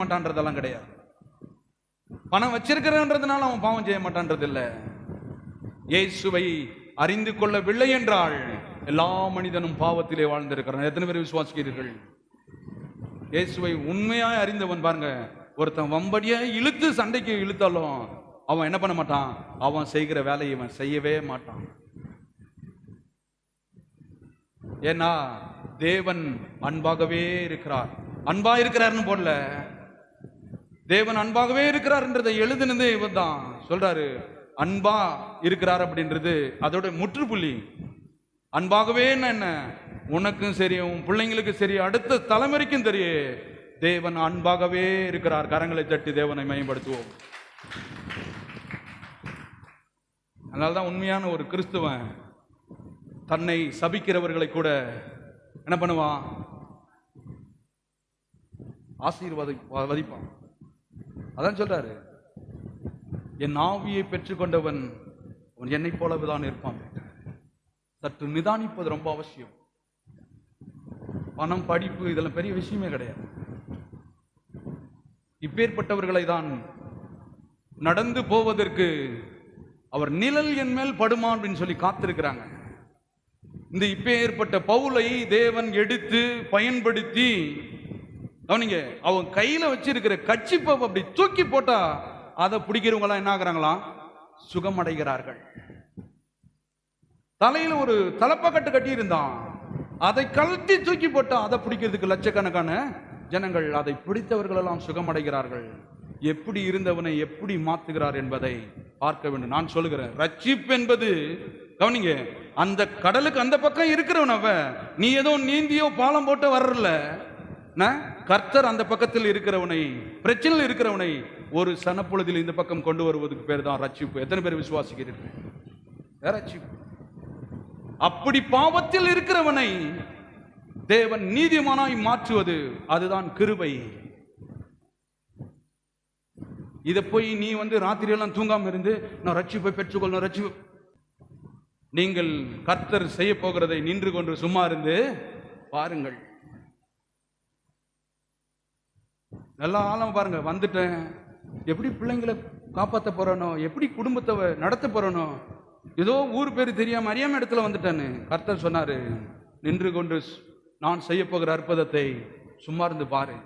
மாட்டான்றதெல்லாம் கிடையாது. பணம் வச்சிருக்கிறன்றதுனால அவன் பாவம் செய்ய மாட்டான்றது இல்ல. இயேசுவை அறிந்து கொள்ளவில்லை என்றால் எல்லா மனிதனும் பாவத்திலே வாழ்ந்திருக்கிறான். எத்தனை பேர் விசுவாசிக்கிறீர்கள்? இயேசுவை உண்மையாய் அறிந்தவன் பாருங்க, ஒருத்தன் வம்படியா இழுத்து சண்டைக்கு இழுத்தாலும் அவன் என்ன பண்ண மாட்டான், அவன் செய்கிற வேலையை இவன் செய்யவே மாட்டான். ஏன்னா தேவன் அன்பாகவே இருக்கிறார். அன்பா இருக்கிறார்னு போடல, தேவன் அன்பாகவே இருக்கிறார் என்றதை எழுதுனதே இவர் தான் சொல்றாரு. அன்பா இருக்கிறார் அப்படின்றது அதோட முற்றுப்புள்ளி. அன்பாகவே என்ன, உனக்கும் சரி உன் பிள்ளைங்களுக்கும் சரி அடுத்த தலைமுறைக்கும் தெரியும், தேவன் அன்பாகவே இருக்கிறார். கரங்களை தட்டி தேவனை மேம்படுத்துவோம். அதனால்தான் உண்மையான ஒரு கிறிஸ்துவன் தன்னை சபிக்கிறவர்களை கூட என்ன பண்ணுவான், ஆசீர்வதிப்பான். அதான் சொல்றாரு, என் ஆவியை பெற்றுக்கொண்டவன் அவன் என்னை போலதான் இருப்பான். சற்று நிதானிப்பது ரொம்ப அவசியம். பணம், படிப்பு இதெல்லாம் பெரிய விஷயமே கிடையாது. இப்பேற்பட்டவர்களை தான் நடந்து போவதற்கு அவர் நிழல் என் மேல் படுமா அப்படின்னு சொல்லி காத்திருக்கிறாங்க. இந்த இப்பேற்பட்ட பவுலை தேவன் எடுத்து பயன்படுத்தி அவனிங்க அவன் கையில வச்சிருக்கிற கட்சிப்பை அப்படி தூக்கி போட்டா அதை பிடிக்கிறவங்க எல்லாம் என்ன ஆகுறாங்களாம், சுகமடைகிறார்கள். தலையில ஒரு தலப்பக்கட்டு கட்டி இருந்தான், அதை கழட்டி தூக்கி போட்டா அதை பிடிக்கிறதுக்கு லட்சக்கணக்கான ஜனங்கள், அதை பிடித்தவர்கள் எல்லாம் சுகமடைகிறார்கள். எப்படி இருந்தவனை எப்படி மாத்துகிறார் என்பதை பார்க்க வேண்டும். நான் சொல்லுகிறேன், ரட்சிப்பு என்பது கவனிங்க, அந்த கடலுக்கு அந்த பக்கம் இருக்கிறவன் அவன், நீ ஏதோ நீந்தியோ பாலம் போட்டு வர்றல, கர்த்தர் அந்த பக்கத்தில் இருக்கிறவனை, பிரச்சனையில் இருக்கிறவனை ஒரு சனப்பொழுதில் இந்த பக்கம் கொண்டு வருவதற்கு பேர் தான் ரட்சிப்பு. எத்தனை பேர் விசுவாசிக்கிறீர்கள்? ரட்சிப்பு. அப்படி பாவத்தில் இருக்கிறவனை தேவன் நீதிமானாய் மாற்றுவது, அதுதான் கிருபை. இதை போய் நீ ராத்திரி எல்லாம் தூங்காம இருந்து நான் ரட்சிப்பை பெற்றுக்கொள்ளணும், ரட்சிப்பு. நீங்கள் கர்த்தர் செய்ய போகிறதை நின்று கொண்டு சும்மா இருந்து பாருங்கள். நல்லா ஆழம் பாருங்க. வந்துட்டேன், எப்படி பிள்ளைங்களை காப்பாற்ற போறனோ, எப்படி குடும்பத்தை நடத்த போறனோ, ஏதோ ஊர் பேரு தெரியாம அறியாம இடத்துல வந்துட்டேன்னு கர்த்தர் சொன்னாரு, நின்று கொண்டு நான் செய்ய போகிற அற்புதத்தை சும்மா இருந்து பாரு.